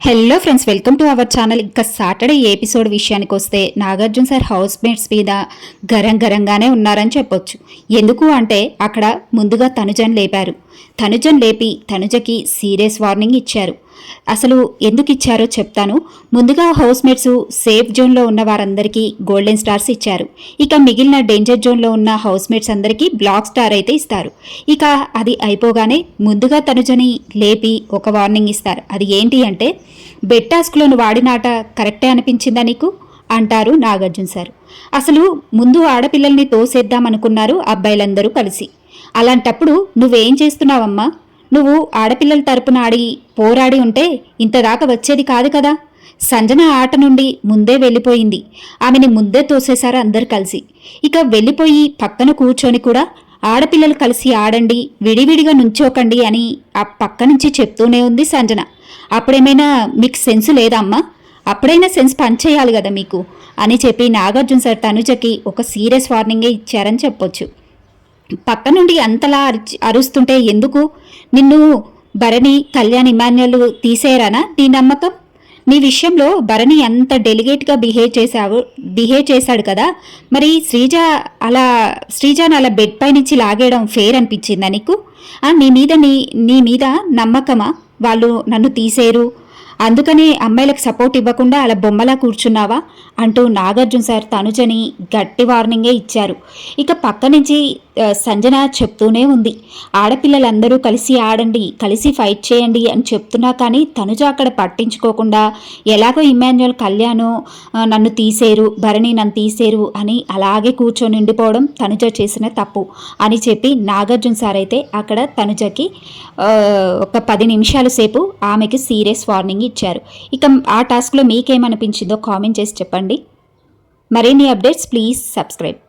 Hello friends, welcome to our channel. ఇంకా Saturday episode విషయానికి వస్తే నాగార్జున సార్ హౌస్ మేట్స్ మీద గరంగానే ఉన్నారని చెప్పొచ్చు. ఎందుకు అంటే అక్కడ ముందుగా తనుజని లేపారు. తనుజని లేపి తనుజకి సీరియస్ వార్నింగ్ ఇచ్చారు. అసలు ఎందుకు ఇచ్చారో చెప్తాను. ముందుగా హౌస్ మేట్స్ సేఫ్ జోన్లో ఉన్న వారందరికీ గోల్డెన్ స్టార్స్ ఇచ్చారు. ఇక మిగిలిన డేంజర్ జోన్లో ఉన్న హౌస్ మేట్స్ అందరికీ బ్లాక్ స్టార్ అయితే ఇస్తారు. ఇక అది అయిపోగానే ముందుగా తనుజని లేపి ఒక వార్నింగ్ ఇస్తారు. అది ఏంటి అంటే, బెడ్ టాస్క్లో నువ్వు వాడినాట కరెక్టే అనిపించిందా నీకు అంటారు నాగార్జున సార్. అసలు ముందు ఆడపిల్లల్ని తోసేద్దామనుకున్నారు అబ్బాయిలందరూ కలిసి. అలాంటప్పుడు నువ్వేం చేస్తున్నావమ్మా? నువ్వు ఆడపిల్లల తరపున పోరాడి ఉంటే ఇంతదాకా వచ్చేది కాదు కదా. సంజన ఆట నుండి ముందే వెళ్ళిపోయింది. ఆమెని ముందే తోసేశారు అందరు కలిసి. ఇక వెళ్ళిపోయి పక్కన కూర్చొని కూడా ఆడపిల్లలు కలిసి ఆడండి, విడివిడిగా నుంచోకండి అని ఆ పక్క నుంచి చెప్తూనే ఉంది సంజన. అప్పుడేమైనా మీకు సెన్స్ లేదా అమ్మా? అప్పుడైనా సెన్స్ పనిచేయాలి కదా మీకు అని చెప్పి నాగార్జున సార్ తనుజకి ఒక సీరియస్ వార్నింగే ఇచ్చారని చెప్పొచ్చు. పక్క నుండి అంతలా అరుస్తుంటే ఎందుకు? నిన్ను భరణి, కళ్యాణ్, ఇమాన్యుల్ తీసేయరానా నీ నమ్మకం? నీ విషయంలో భరణి అంత డెలిగేట్గా బిహేవ్ చేశాడు కదా. మరి శ్రీజాను అలా బెడ్ పై నుంచి లాగేయడం ఫేర్ అనిపించిందా నీకు? నీ మీద నమ్మకమా? వాళ్ళు నన్ను తీసేరు, అందుకనే అమ్మాయిలకు సపోర్ట్ ఇవ్వకుండా అలా బొమ్మలా కూర్చున్నావా అంటూ నాగార్జున సార్ తనుజని గట్టి వార్నింగే ఇచ్చారు. ఇక పక్క నుంచి సంజన చెప్తూనే ఉంది, ఆడపిల్లలందరూ కలిసి ఆడండి, కలిసి ఫైట్ చేయండి అని చెప్తున్నా కానీ తనుజ అక్కడ పట్టించుకోకుండా ఎలాగో ఇమాన్యుల్, కళ్యాణ్ నన్ను తీసేరు, భరణి నన్ను తీసేరు అని అలాగే కూర్చొని ఉండిపోవడం తనుజ చేసిన తప్పు అని చెప్పి నాగార్జున సార్ అయితే అక్కడ తనుజకి ఒక 10 నిమిషాల సేపు ఆమెకి సీరియస్ వార్నింగ్ ఇచ్చారు. ఇక ఆ టాస్క్లో మీకేమనిపించిందో కామెంట్ చేసి చెప్పండి. మరిన్ని అప్డేట్స్ ప్లీజ్ సబ్స్క్రైబ్.